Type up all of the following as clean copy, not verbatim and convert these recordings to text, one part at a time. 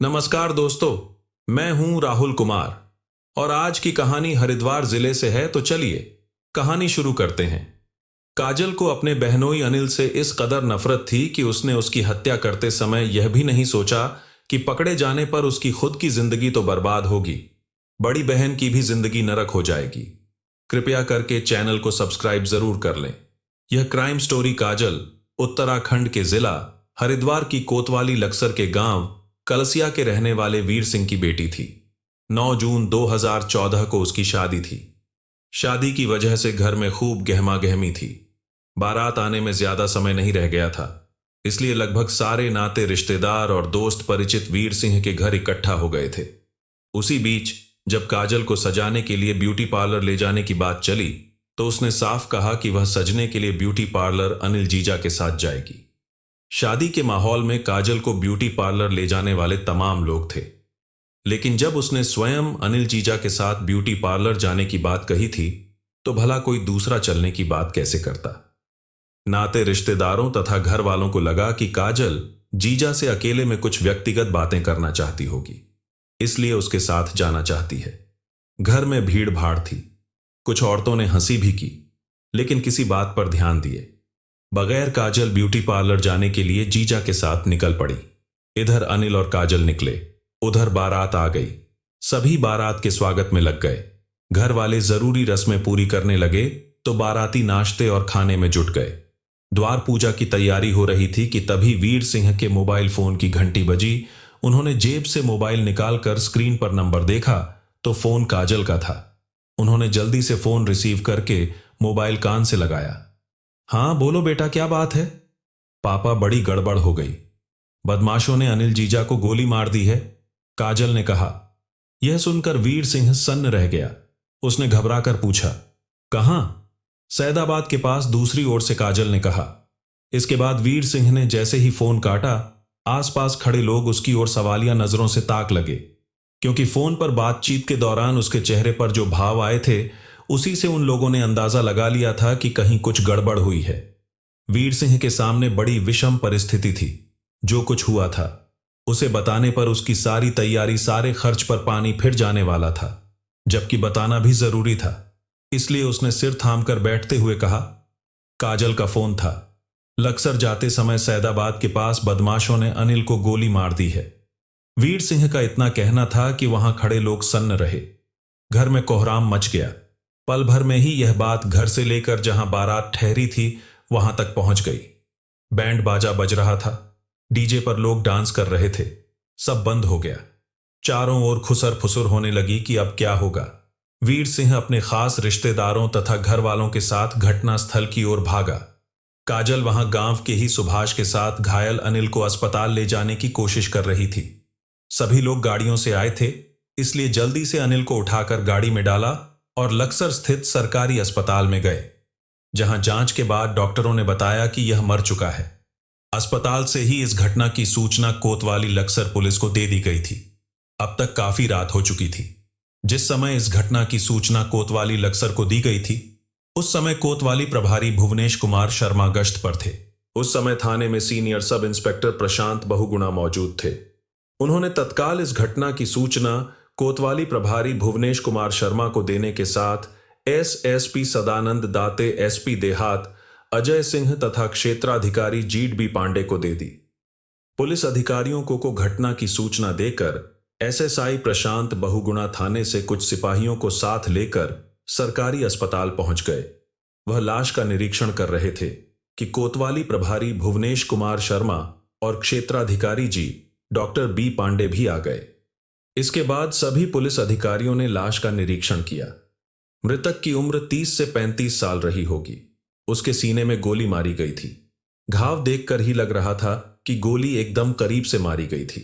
नमस्कार दोस्तों, मैं हूं राहुल कुमार और आज की कहानी हरिद्वार जिले से है। तो चलिए कहानी शुरू करते हैं। काजल को अपने बहनोई अनिल से इस कदर नफरत थी कि उसने उसकी हत्या करते समय यह भी नहीं सोचा कि पकड़े जाने पर उसकी खुद की जिंदगी तो बर्बाद होगी, बड़ी बहन की भी जिंदगी नरक हो जाएगी। कृपया करके चैनल को सब्सक्राइब जरूर कर लें। यह क्राइम स्टोरी काजल उत्तराखंड के जिला हरिद्वार की कोतवाली लक्सर के गांव कलसिया के रहने वाले वीर सिंह की बेटी थी। 9 जून 2014 को उसकी शादी थी। शादी की वजह से घर में खूब गहमा गहमी थी। बारात आने में ज्यादा समय नहीं रह गया था, इसलिए लगभग सारे नाते रिश्तेदार और दोस्त परिचित वीर सिंह के घर इकट्ठा हो गए थे। उसी बीच जब काजल को सजाने के लिए ब्यूटी पार्लर ले जाने की बात चली तो उसने साफ कहा कि वह सजने के लिए ब्यूटी पार्लर अनिल जीजा के साथ जाएगी। शादी के माहौल में काजल को ब्यूटी पार्लर ले जाने वाले तमाम लोग थे, लेकिन जब उसने स्वयं अनिल जीजा के साथ ब्यूटी पार्लर जाने की बात कही थी तो भला कोई दूसरा चलने की बात कैसे करता। नाते रिश्तेदारों तथा घर वालों को लगा कि काजल जीजा से अकेले में कुछ व्यक्तिगत बातें करना चाहती होगी, इसलिए उसके साथ जाना चाहती है। घर में भीड़ भाड़ थी। कुछ औरतों ने हंसी भी की, लेकिन किसी बात पर ध्यान दिए बगैर काजल ब्यूटी पार्लर जाने के लिए जीजा के साथ निकल पड़ी। इधर अनिल और काजल निकले, उधर बारात आ गई। सभी बारात के स्वागत में लग गए। घर वाले जरूरी रस्में पूरी करने लगे तो बाराती नाश्ते और खाने में जुट गए। द्वार पूजा की तैयारी हो रही थी कि तभी वीर सिंह के मोबाइल फोन की घंटी बजी। उन्होंने जेब से मोबाइल निकालकर स्क्रीन पर नंबर देखा तो फोन काजल का था। उन्होंने जल्दी से फोन रिसीव करके मोबाइल कान से लगाया। हाँ बोलो बेटा, क्या बात है? पापा, बड़ी गड़बड़ हो गई। बदमाशों ने अनिल जीजा को गोली मार दी है, काजल ने कहा। यह सुनकर वीर सिंह सन्न रह गया। उसने घबराकर पूछा, कहां? सैदाबाद के पास, दूसरी ओर से काजल ने कहा। इसके बाद वीर सिंह ने जैसे ही फोन काटा, आसपास खड़े लोग उसकी ओर सवालिया नजरों से ताक लगे, क्योंकि फोन पर बातचीत के दौरान उसके चेहरे पर जो भाव आए थे उसी से उन लोगों ने अंदाजा लगा लिया था कि कहीं कुछ गड़बड़ हुई है। वीर सिंह के सामने बड़ी विषम परिस्थिति थी। जो कुछ हुआ था उसे बताने पर उसकी सारी तैयारी, सारे खर्च पर पानी फिर जाने वाला था, जबकि बताना भी जरूरी था। इसलिए उसने सिर थामकर बैठते हुए कहा, काजल का फोन था। लक्सर जाते समय सैदाबाद के पास बदमाशों ने अनिल को गोली मार दी है। वीर सिंह का इतना कहना था कि वहां खड़े लोग सन्न रहे। घर में कोहराम मच गया। पल भर में ही यह बात घर से लेकर जहां बारात ठहरी थी वहां तक पहुंच गई। बैंड बाजा बज रहा था, डीजे पर लोग डांस कर रहे थे। सब बंद हो गया। चारों ओर खुसर फुसुर होने लगी कि अब क्या होगा। वीर सिंह अपने खास रिश्तेदारों तथा घर वालों के साथ घटनास्थल की ओर भागा। काजल वहां गांव के ही सुभाष के साथ घायल अनिल को अस्पताल ले जाने की कोशिश कर रही थी। सभी लोग गाड़ियों से आए थे, इसलिए जल्दी से अनिल को उठाकर गाड़ी में डाला और लक्सर स्थित सरकारी अस्पताल में गए, जहां जांच के बाद डॉक्टरों ने बताया कि यह मर चुका है। अस्पताल से ही इस घटना की सूचना कोतवाली लक्सर पुलिस को दे दी गई थी। अब तक काफी रात हो चुकी थी। जिस समय इस घटना की सूचना कोतवाली लक्सर को दी गई थी उस समय कोतवाली प्रभारी भुवनेश कुमार शर्मा गश्त पर थे। उस समय थाने में सीनियर सब इंस्पेक्टर प्रशांत बहुगुणा मौजूद थे। उन्होंने तत्काल इस घटना की सूचना कोतवाली प्रभारी भुवनेश कुमार शर्मा को देने के साथ एसएसपी सदानंद दाते, एसपी देहात अजय सिंह तथा क्षेत्राधिकारी जीड बी पांडे को दे दी। पुलिस अधिकारियों को घटना की सूचना देकर एसएसआई प्रशांत बहुगुणा थाने से कुछ सिपाहियों को साथ लेकर सरकारी अस्पताल पहुंच गए। वह लाश का निरीक्षण कर रहे थे कि कोतवाली प्रभारी भुवनेश कुमार शर्मा और क्षेत्राधिकारी जी डॉक्टर बी पांडे भी आ गए। इसके बाद सभी पुलिस अधिकारियों ने लाश का निरीक्षण किया। मृतक की उम्र 30 से 35 साल रही होगी। उसके सीने में गोली मारी गई थी। घाव देखकर ही लग रहा था कि गोली एकदम करीब से मारी गई थी।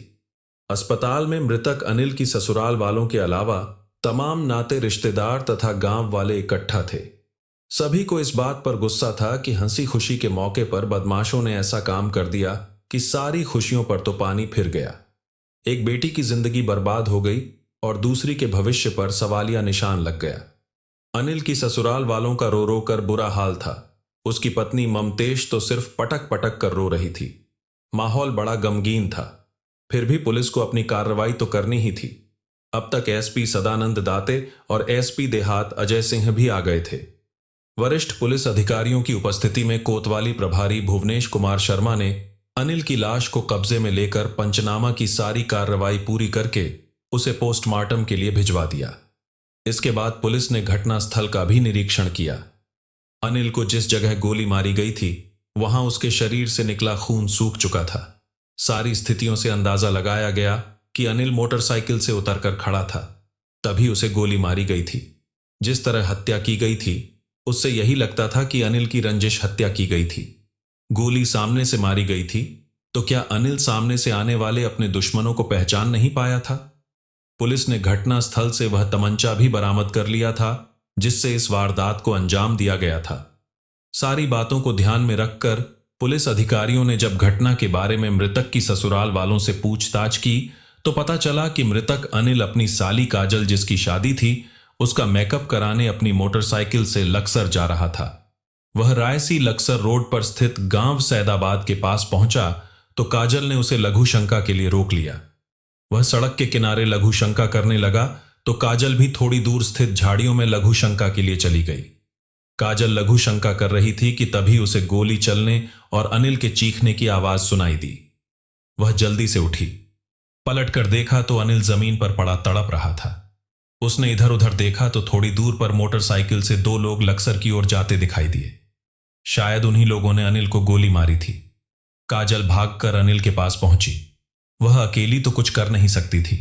अस्पताल में मृतक अनिल की ससुराल वालों के अलावा तमाम नाते रिश्तेदार तथा गांव वाले इकट्ठा थे। सभी को इस बात पर गुस्सा था कि हंसी खुशी के मौके पर बदमाशों ने ऐसा काम कर दिया कि सारी खुशियों पर तो पानी फिर गया। एक बेटी की जिंदगी बर्बाद हो गई और दूसरी के भविष्य पर सवालिया निशान लग गया। अनिल की ससुराल वालों का रो रो कर बुरा हाल था। उसकी पत्नी ममतेश तो सिर्फ पटक पटक कर रो रही थी। माहौल बड़ा गमगीन था। फिर भी पुलिस को अपनी कार्रवाई तो करनी ही थी। अब तक एसपी सदानंद दाते और एसपी देहात अजय सिंह भी आ गए थे। वरिष्ठ पुलिस अधिकारियों की उपस्थिति में कोतवाली प्रभारी भुवनेश कुमार शर्मा ने अनिल की लाश को कब्जे में लेकर पंचनामा की सारी कार्रवाई पूरी करके उसे पोस्टमार्टम के लिए भिजवा दिया। इसके बाद पुलिस ने घटनास्थल का भी निरीक्षण किया। अनिल को जिस जगह गोली मारी गई थी वहां उसके शरीर से निकला खून सूख चुका था। सारी स्थितियों से अंदाजा लगाया गया कि अनिल मोटरसाइकिल से उतरकर खड़ा था, तभी उसे गोली मारी गई थी। जिस तरह हत्या की गई थी उससे यही लगता था कि अनिल की रंजिश हत्या की गई थी। गोली सामने से मारी गई थी तो क्या अनिल सामने से आने वाले अपने दुश्मनों को पहचान नहीं पाया था? पुलिस ने घटनास्थल से वह तमंचा भी बरामद कर लिया था जिससे इस वारदात को अंजाम दिया गया था। सारी बातों को ध्यान में रखकर पुलिस अधिकारियों ने जब घटना के बारे में मृतक की ससुराल वालों से पूछताछ की तो पता चला कि मृतक अनिल अपनी साली काजल जिसकी शादी थी उसका मेकअप कराने अपनी मोटरसाइकिल से लक्सर जा रहा था। वह रायसी लक्सर रोड पर स्थित गांव सैदाबाद के पास पहुंचा तो काजल ने उसे लघु शंका के लिए रोक लिया। वह सड़क के किनारे लघु शंका करने लगा तो काजल भी थोड़ी दूर स्थित झाड़ियों में लघु शंका के लिए चली गई। काजल लघु शंका कर रही थी कि तभी उसे गोली चलने और अनिल के चीखने की आवाज सुनाई दी। वह जल्दी से उठी, पलटकर देखा तो अनिल जमीन पर पड़ा तड़प रहा था। उसने इधर उधर देखा तो थोड़ी दूर पर मोटरसाइकिल से दो लोग लक्सर की ओर जाते दिखाई दिए। शायद उन्हीं लोगों ने अनिल को गोली मारी थी। काजल भागकर अनिल के पास पहुंची। वह अकेली तो कुछ कर नहीं सकती थी।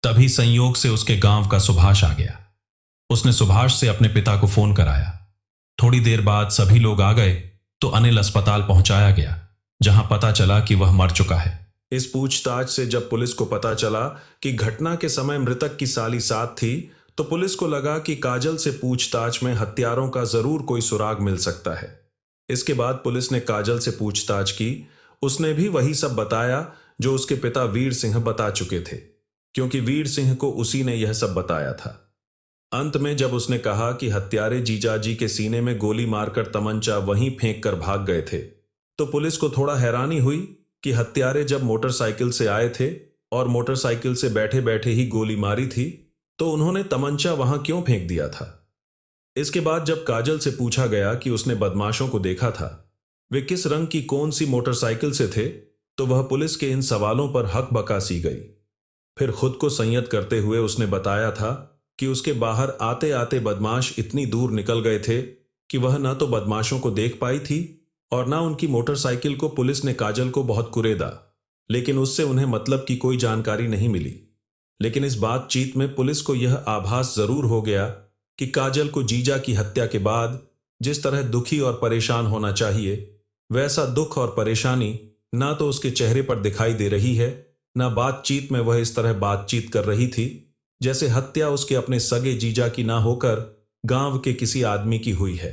तभी संयोग से उसके गांव का सुभाष आ गया। उसने सुभाष से अपने पिता को फोन कराया। थोड़ी देर बाद सभी लोग आ गए तो अनिल अस्पताल पहुंचाया गया, जहां पता चला कि वह मर चुका है। इस पूछताछ से जब पुलिस को पता चला कि घटना के समय मृतक की साली साथ थी तो पुलिस को लगा कि काजल से पूछताछ में हत्यारों का जरूर कोई सुराग मिल सकता है। इसके बाद पुलिस ने काजल से पूछताछ की। उसने भी वही सब बताया जो उसके पिता वीर सिंह बता चुके थे, क्योंकि वीर सिंह को उसी ने यह सब बताया था। अंत में जब उसने कहा कि हत्यारे जीजाजी के सीने में गोली मारकर तमंचा वहीं फेंक कर भाग गए थे तो पुलिस को थोड़ा हैरानी हुई कि हत्यारे जब मोटरसाइकिल से आए थे और मोटरसाइकिल से बैठे बैठे ही गोली मारी थी तो उन्होंने तमंचा वहां क्यों फेंक दिया था। इसके बाद जब काजल से पूछा गया कि उसने बदमाशों को देखा था, वे किस रंग की कौन सी मोटरसाइकिल से थे, तो वह पुलिस के इन सवालों पर हक बका सी गई। फिर खुद को संयत करते हुए उसने बताया था कि उसके बाहर आते आते बदमाश इतनी दूर निकल गए थे कि वह न तो बदमाशों को देख पाई थी और न उनकी मोटरसाइकिल को। पुलिस ने काजल को बहुत कुरेदा, लेकिन उससे उन्हें मतलब की कोई जानकारी नहीं मिली। लेकिन इस बातचीत में पुलिस को यह आभास जरूर हो गया कि काजल को जीजा की हत्या के बाद जिस तरह दुखी और परेशान होना चाहिए, वैसा दुख और परेशानी ना तो उसके चेहरे पर दिखाई दे रही है, ना बातचीत में वह इस तरह बातचीत कर रही थी जैसे हत्या उसके अपने सगे जीजा की ना होकर गांव के किसी आदमी की हुई है।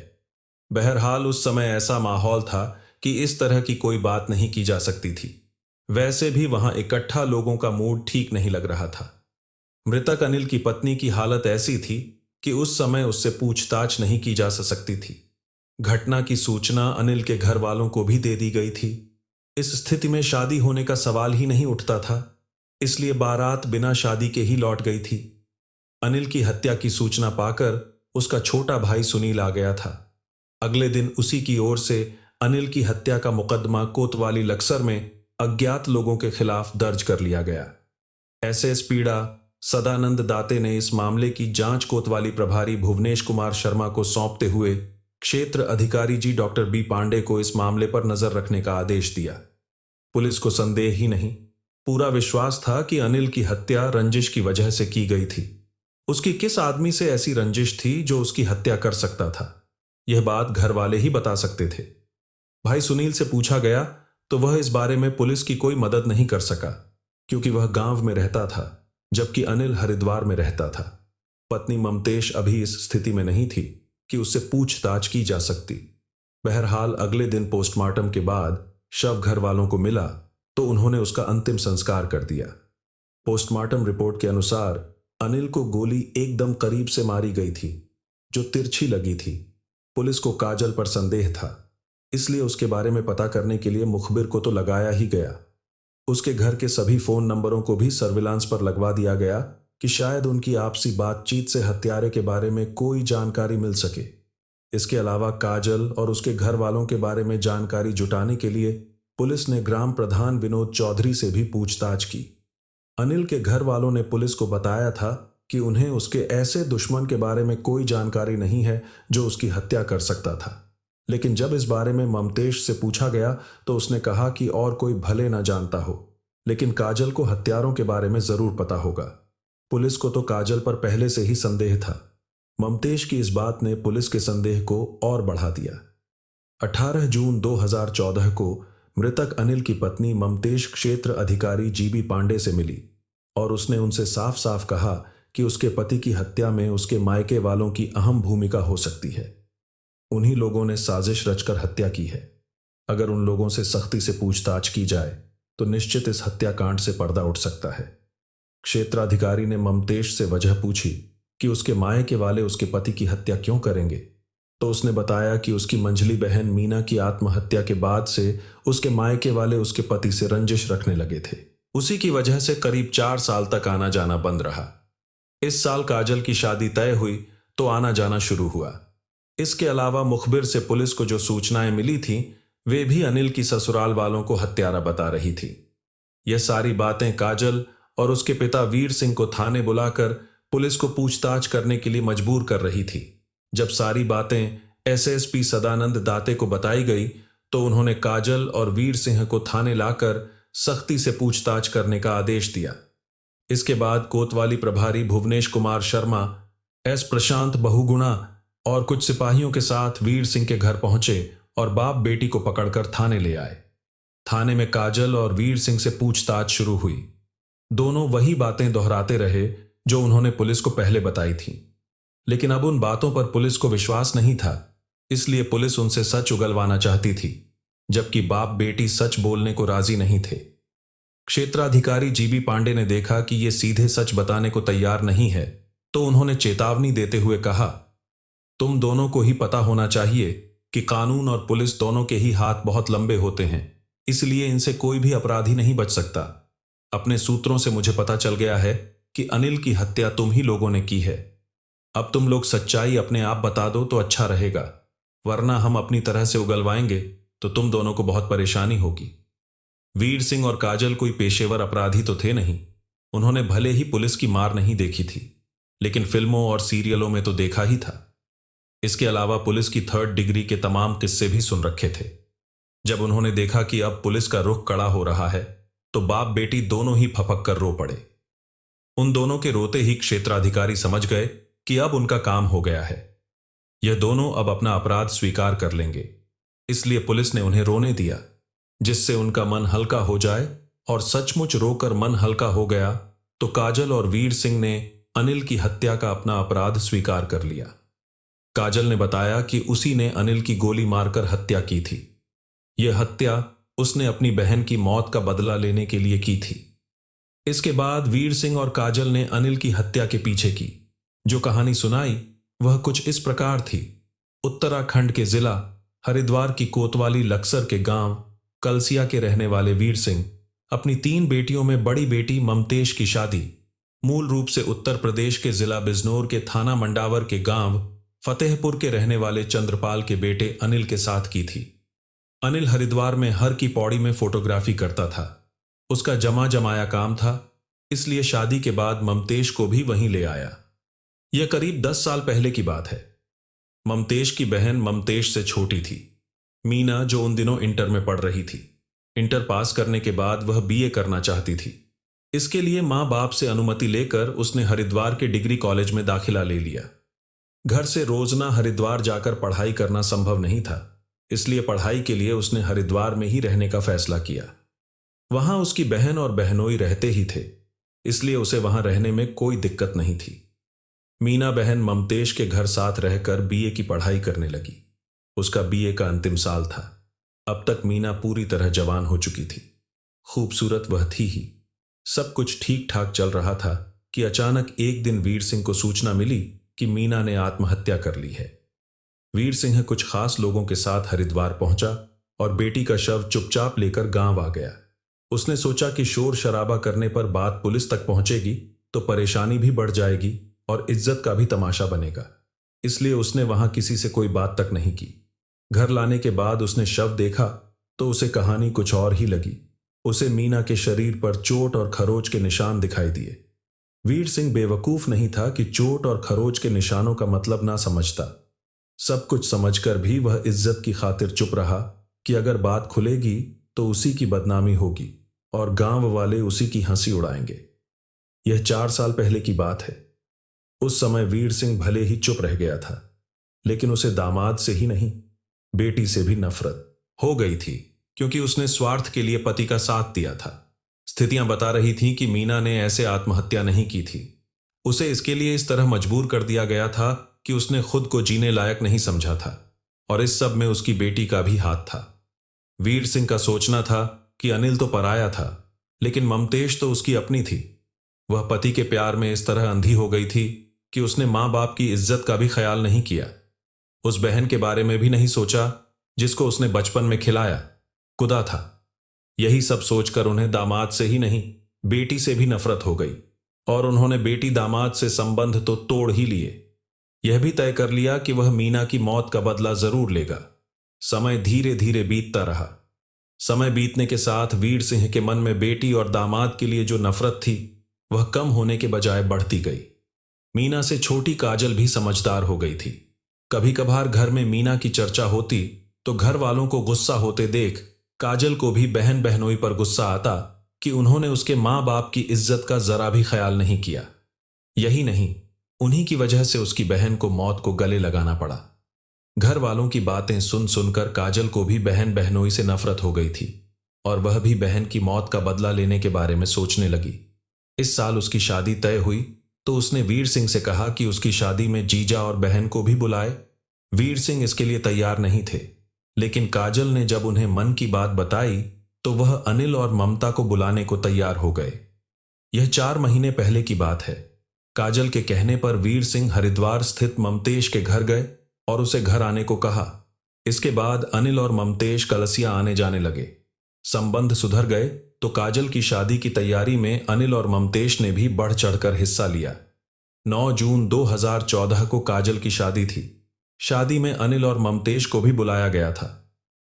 बहरहाल उस समय ऐसा माहौल था कि इस तरह की कोई बात नहीं की जा सकती थी। वैसे भी वहां इकट्ठा लोगों का मूड ठीक नहीं लग रहा था। मृतक अनिल की पत्नी की हालत ऐसी थी कि उस समय उससे पूछताछ नहीं की जा सकती थी। घटना की सूचना अनिल के घर वालों को भी दे दी गई थी। इस स्थिति में शादी होने का सवाल ही नहीं उठता था, इसलिए बारात बिना शादी के ही लौट गई थी। अनिल की हत्या की सूचना पाकर उसका छोटा भाई सुनील आ गया था। अगले दिन उसी की ओर से अनिल की हत्या का मुकदमा कोतवाली लक्सर में अज्ञात लोगों के खिलाफ दर्ज कर लिया गया। एसएस पीड़ा सदानंद दाते ने इस मामले की जांच कोतवाली प्रभारी भुवनेश कुमार शर्मा को सौंपते हुए क्षेत्र अधिकारी जी डॉक्टर बी पांडे को इस मामले पर नजर रखने का आदेश दिया। पुलिस को संदेह ही नहीं, पूरा विश्वास था कि अनिल की हत्या रंजिश की वजह से की गई थी। उसकी किस आदमी से ऐसी रंजिश थी जो उसकी हत्या कर सकता था, यह बात घर वाले ही बता सकते थे। भाई सुनील से पूछा गया तो वह इस बारे में पुलिस की कोई मदद नहीं कर सका, क्योंकि वह गांव में रहता था जबकि अनिल हरिद्वार में रहता था। पत्नी ममतेश अभी इस स्थिति में नहीं थी कि उससे पूछताछ की जा सकती। बहरहाल अगले दिन पोस्टमार्टम के बाद शव घर वालों को मिला तो उन्होंने उसका अंतिम संस्कार कर दिया। पोस्टमार्टम रिपोर्ट के अनुसार अनिल को गोली एकदम करीब से मारी गई थी, जो तिरछी लगी थी। पुलिस को काजल पर संदेह था, इसलिए उसके बारे में पता करने के लिए मुखबिर को तो लगाया ही गया। उसके घर के सभी फोन नंबरों को भी सर्विलांस पर लगवा दिया गया कि शायद उनकी आपसी बातचीत से हत्यारे के बारे में कोई जानकारी मिल सके। इसके अलावा काजल और उसके घर वालों के बारे में जानकारी जुटाने के लिए पुलिस ने ग्राम प्रधान विनोद चौधरी से भी पूछताछ की। अनिल के घर वालों ने पुलिस को बताया था कि उन्हें उसके ऐसे दुश्मन के बारे में कोई जानकारी नहीं है जो उसकी हत्या कर सकता था। लेकिन जब इस बारे में ममतेश से पूछा गया तो उसने कहा कि और कोई भले ना जानता हो, लेकिन काजल को हत्यारों के बारे में जरूर पता होगा। पुलिस को तो काजल पर पहले से ही संदेह था। ममतेश की इस बात ने पुलिस के संदेह को और बढ़ा दिया। 18 जून 2014 को मृतक अनिल की पत्नी ममतेश क्षेत्र अधिकारी जीबी पांडे से मिली और उसने उनसे साफ साफ कहा कि उसके पति की हत्या में उसके मायके वालों की अहम भूमिका हो सकती है। उन्हीं लोगों ने साजिश रचकर हत्या की है। अगर उन लोगों से सख्ती से पूछताछ की जाए तो निश्चित इस हत्याकांड से पर्दा उठ सकता है। क्षेत्राधिकारी ने ममतेश से वजह पूछी कि उसके मायके वाले उसके पति की हत्या क्यों करेंगे, तो उसने बताया कि उसकी मंझली बहन मीना की आत्महत्या के बाद से उसके मायके वाले उसके पति से रंजिश रखने लगे थे। उसी की वजह से करीब 4 साल तक आना जाना बंद रहा। इस साल काजल की शादी तय हुई तो आना जाना शुरू हुआ। इसके अलावा मुखबिर से पुलिस को जो सूचनाएं मिली थीं, वे भी अनिल की ससुराल वालों को हत्यारा बता रही थी। यह सारी बातें काजल और उसके पिता वीर सिंह को थाने बुलाकर पुलिस को पूछताछ करने के लिए मजबूर कर रही थी। जब सारी बातें एसएसपी सदानंद दाते को बताई गई तो उन्होंने काजल और वीर सिंह को थाने लाकर सख्ती से पूछताछ करने का आदेश दिया। इसके बाद कोतवाली प्रभारी भुवनेश कुमार शर्मा, एस प्रशांत बहुगुणा और कुछ सिपाहियों के साथ वीर सिंह के घर पहुंचे और बाप बेटी को पकड़कर थाने ले आए। थाने में काजल और वीर सिंह से पूछताछ शुरू हुई। दोनों वही बातें दोहराते रहे जो उन्होंने पुलिस को पहले बताई थीं, लेकिन अब उन बातों पर पुलिस को विश्वास नहीं था, इसलिए पुलिस उनसे सच उगलवाना चाहती थी, जबकि बाप बेटी सच बोलने को राजी नहीं थे। क्षेत्राधिकारी जीबी पांडे ने देखा कि ये सीधे सच बताने को तैयार नहीं है, तो उन्होंने चेतावनी देते हुए कहा, तुम दोनों को ही पता होना चाहिए कि कानून और पुलिस दोनों के ही हाथ बहुत लंबे होते हैं, इसलिए इनसे कोई भी अपराधी नहीं बच सकता। अपने सूत्रों से मुझे पता चल गया है कि अनिल की हत्या तुम ही लोगों ने की है। अब तुम लोग सच्चाई अपने आप बता दो तो अच्छा रहेगा, वरना हम अपनी तरह से उगलवाएंगे तो तुम दोनों को बहुत परेशानी होगी। वीर सिंह और काजल कोई पेशेवर अपराधी तो थे नहीं। उन्होंने भले ही पुलिस की मार नहीं देखी थी, लेकिन फिल्मों और सीरियलों में तो देखा ही था। इसके अलावा पुलिस की 3rd डिग्री के तमाम किस्से भी सुन रखे थे। जब उन्होंने देखा कि अब पुलिस का रुख कड़ा हो रहा है तो बाप बेटी दोनों ही फपक कर रो पड़े। उन दोनों के रोते ही क्षेत्राधिकारी समझ गए कि अब उनका काम हो गया है। यह दोनों अब अपना अपराध स्वीकार कर लेंगे, इसलिए पुलिस ने उन्हें रोने दिया, जिससे उनका मन हल्का हो जाए। और सचमुच रोकर मन हल्का हो गया तो काजल और वीर सिंह ने अनिल की हत्या का अपना अपराध स्वीकार कर लिया। काजल ने बताया कि उसी ने अनिल की गोली मारकर हत्या की थी। यह हत्या उसने अपनी बहन की मौत का बदला लेने के लिए की थी। इसके बाद वीर सिंह और काजल ने अनिल की हत्या के पीछे की जो कहानी सुनाई वह कुछ इस प्रकार थी। उत्तराखंड के जिला हरिद्वार की कोतवाली लक्सर के गांव कलसिया के रहने वाले वीर सिंह अपनी 3 बेटियों में बड़ी बेटी ममतेश की शादी मूल रूप से उत्तर प्रदेश के जिला बिजनौर के थाना मंडावर के गांव फतेहपुर के रहने वाले चंद्रपाल के बेटे अनिल के साथ की थी। अनिल हरिद्वार में हर की पौड़ी में फोटोग्राफी करता था। उसका जमा जमाया काम था, इसलिए शादी के बाद ममतेश को भी वहीं ले आया। यह करीब 10 साल पहले की बात है। ममतेश की बहन ममतेश से छोटी थी, मीना, जो उन दिनों इंटर में पढ़ रही थी। इंटर पास करने के बाद वह बीए करना चाहती थी। इसके लिए माँ बाप से अनुमति लेकर उसने हरिद्वार के डिग्री कॉलेज में दाखिला ले लिया। घर से रोजना हरिद्वार जाकर पढ़ाई करना संभव नहीं था, इसलिए पढ़ाई के लिए उसने हरिद्वार में ही रहने का फैसला किया। वहां उसकी बहन और बहनोई रहते ही थे, इसलिए उसे वहां रहने में कोई दिक्कत नहीं थी। मीना बहन ममतेश के घर साथ रहकर बीए की पढ़ाई करने लगी। उसका बीए का अंतिम साल था। अब तक मीना पूरी तरह जवान हो चुकी थी। खूबसूरत वह थी ही। सब कुछ ठीक ठाक चल रहा था कि अचानक एक दिन वीर सिंह को सूचना मिली कि मीना ने आत्महत्या कर ली है। वीर सिंह कुछ खास लोगों के साथ हरिद्वार पहुंचा और बेटी का शव चुपचाप लेकर गांव आ गया। उसने सोचा कि शोर शराबा करने पर बात पुलिस तक पहुंचेगी तो परेशानी भी बढ़ जाएगी और इज्जत का भी तमाशा बनेगा। इसलिए उसने वहां किसी से कोई बात तक नहीं की। घर लाने के बाद उसने शव देखा तो उसे कहानी कुछ और ही लगी। उसे मीना के शरीर पर चोट और खरोच के निशान दिखाई दिए। वीर सिंह बेवकूफ नहीं था कि चोट और खरोच के निशानों का मतलब ना समझता। सब कुछ समझकर भी वह इज्जत की खातिर चुप रहा कि अगर बात खुलेगी तो उसी की बदनामी होगी और गांव वाले उसी की हंसी उड़ाएंगे। यह 4 साल पहले की बात है। उस समय वीर सिंह भले ही चुप रह गया था, लेकिन उसे दामाद से ही नहीं, बेटी से भी नफरत हो गई थी, क्योंकि उसने स्वार्थ के लिए पति का साथ दिया था। स्थितियां बता रही थीं कि मीना ने ऐसे आत्महत्या नहीं की थी। उसे इसके लिए इस तरह मजबूर कर दिया गया था कि उसने खुद को जीने लायक नहीं समझा था, और इस सब में उसकी बेटी का भी हाथ था। वीर सिंह का सोचना था कि अनिल तो पराया था, लेकिन ममतेश तो उसकी अपनी थी। वह पति के प्यार में इस तरह अंधी हो गई थी कि उसने मां बाप की इज्जत का भी ख्याल नहीं किया। उस बहन के बारे में भी नहीं सोचा जिसको उसने बचपन में खिलाया कुदा था। यही सब सोचकर उन्हें दामाद से ही नहीं, बेटी से भी नफरत हो गई, और उन्होंने बेटी दामाद से संबंध तो तोड़ ही लिए। यह भी तय कर लिया कि वह मीना की मौत का बदला जरूर लेगा। समय धीरे धीरे बीतता रहा। समय बीतने के साथ वीर सिंह के मन में बेटी और दामाद के लिए जो नफरत थी वह कम होने के बजाय बढ़ती गई। मीना से छोटी काजल भी समझदार हो गई थी। कभी कभार घर में मीना की चर्चा होती तो घर वालों को गुस्सा होते देख काजल को भी बहन बहनोई पर गुस्सा आता कि उन्होंने उसके माँ बाप की इज्जत का जरा भी ख्याल नहीं किया। यही नहीं, उन्हीं की वजह से उसकी बहन को मौत को गले लगाना पड़ा। घर वालों की बातें सुन सुनकर काजल को भी बहन बहनोई से नफरत हो गई थी, और वह भी बहन की मौत का बदला लेने के बारे में सोचने लगी। इस साल उसकी शादी तय हुई तो उसने वीर सिंह से कहा कि उसकी शादी में जीजा और बहन को भी बुलाए। वीर सिंह इसके लिए तैयार नहीं थे, लेकिन काजल ने जब उन्हें मन की बात बताई तो वह अनिल और ममता को बुलाने को तैयार हो गए। यह 4 महीने पहले की बात है। काजल के कहने पर वीर सिंह हरिद्वार स्थित ममतेश के घर गए और उसे घर आने को कहा। इसके बाद अनिल और ममतेश कलसिया आने जाने लगे। संबंध सुधर गए तो काजल की शादी की तैयारी में अनिल और ममतेश ने भी बढ़ चढ़कर हिस्सा लिया। 9 जून 2014 को काजल की शादी थी। शादी में अनिल और ममतेश को भी बुलाया गया था।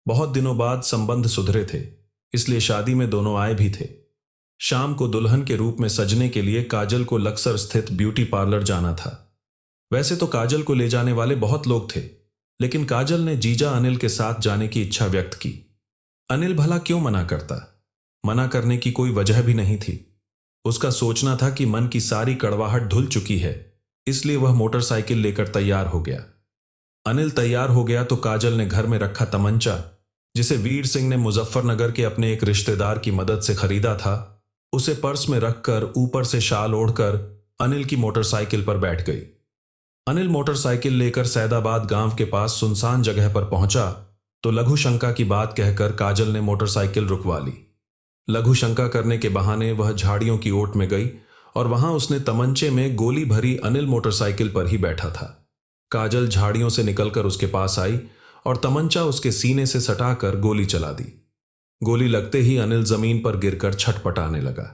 बहुत दिनों बाद संबंध सुधरे थे, इसलिए शादी में दोनों आए भी थे। शाम को दुल्हन के रूप में सजने के लिए काजल को लक्सर स्थित ब्यूटी पार्लर जाना था। वैसे तो काजल को ले जाने वाले बहुत लोग थे, लेकिन काजल ने जीजा अनिल के साथ जाने की इच्छा व्यक्त की। अनिल भला क्यों मना करता? मना करने की कोई वजह भी नहीं थी। उसका सोचना था कि मन की सारी कड़वाहट धुल चुकी है, इसलिए वह मोटरसाइकिल लेकर तैयार हो गया। अनिल तैयार हो गया तो काजल ने घर में रखा तमंचा, जिसे वीर सिंह ने मुजफ्फरनगर के अपने एक रिश्तेदार की मदद से खरीदा था, उसे पर्स में रखकर ऊपर से शाल ओढ़कर अनिल की मोटरसाइकिल पर बैठ गई। अनिल मोटरसाइकिल लेकर सैदाबाद गांव के पास सुनसान जगह पर पहुंचा तो लघु शंका की बात कहकर काजल ने मोटरसाइकिल रुकवा ली। लघु शंका करने के बहाने वह झाड़ियों की ओट में गई और वहां उसने तमंचे में गोली भरी अनिल मोटरसाइकिल पर ही बैठा था। काजल झाड़ियों से निकलकर उसके पास आई और तमंचा उसके सीने से सटाकर गोली चला दी। गोली लगते ही अनिल जमीन पर गिरकर छटपटाने लगा।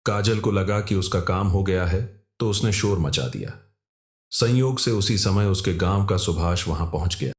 काजल को लगा कि उसका काम हो गया है तो उसने शोर मचा दिया। संयोग से उसी समय उसके गांव का सुभाष वहां पहुंच गया।